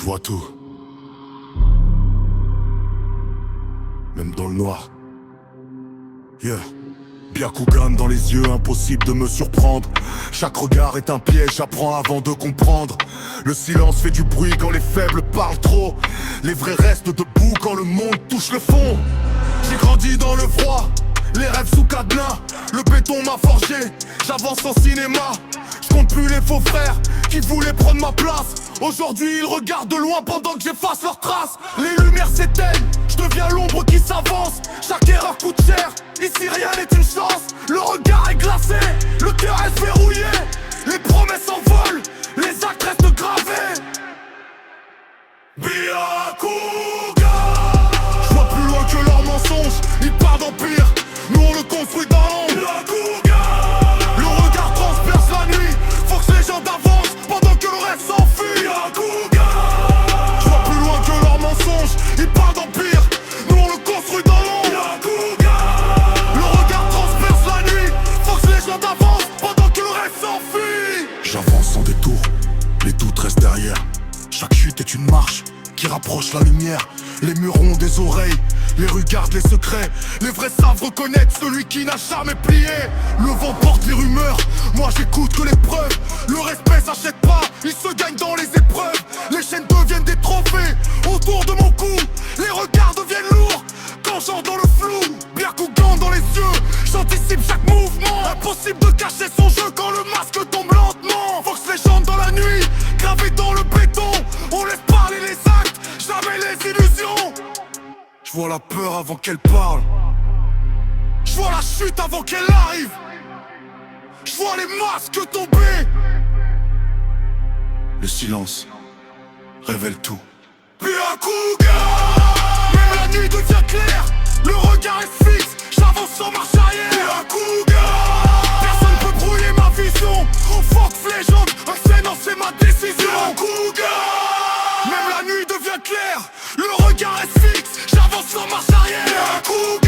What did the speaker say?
Je vois tout. Même dans le noir. Yeah. Byakugan dans les yeux, impossible de me surprendre. Chaque regard est un piège, j'apprends avant de comprendre. Le silence fait du bruit quand les faibles parlent trop. Les vrais restent debout quand le monde touche le fond. J'ai grandi dans le froid, les rêves sous cadenas. Le béton m'a forgé, j'avance en cinéma. Je compte plus les faux frères qui voulaient prendre ma place. Aujourd'hui ils regardent de loin pendant que j'efface leurs traces. Les lumières s'éteignent, je deviens l'ombre qui s'avance. Chaque erreur coûte cher, ici rien n'est une chance. Le regard est glacé, le cœur est verrouillé. Les promesses s'envolent, les actes restent gravés. Byakugan. Je vois plus loin que leurs mensonges, ils parlent d'empire. Nous on le construit dans l'ombre. Byakugan. Le regard transperce la nuit, faut que les gens avancent pendant que le reste s'enfuit. Byakugan. Je vois plus loin que leurs mensonges, ils parlent d'empire. Nous on le construit dans l'ombre. Byakugan. Le regard transperce la nuit, faut que les gens avancent pendant que le reste s'enfuit. J'avance sans détour, les doutes restent derrière. Chaque chute est une marche qui rapproche la lumière. Les murs ont des oreilles, les rues gardent les secrets. Les vrais savent reconnaître celui qui n'a jamais plié. Le vent porte les rumeurs, moi j'écoute que les preuves. Le respect s'achète pas, il se gagne dans les épreuves. Les chaînes deviennent des trophées autour de mon cou. Les regards deviennent lourds quand j'entre dans le flou. Byakugan dans les yeux, j'anticipe chaque mouvement. Impossible de cacher son jeu quand le masque tombe lentement. Fox légende dans la nuit, gravé dans le béton. On laisse parler les actes, jamais les illusions. Je vois la peur avant qu'elle parle. Je vois la chute avant qu'elle arrive. Je vois les masques tomber. Le silence révèle tout. Byakugan. Même la nuit devient claire, le regard est fixe, j'avance sans marche arrière. Byakugan. Personne peut brouiller ma vision. Fox légende, un sénat c'est ma décision. Byakugan. Même la nuit devient claire, le regard est fixe, j'avance sans marche arrière. Byakugan.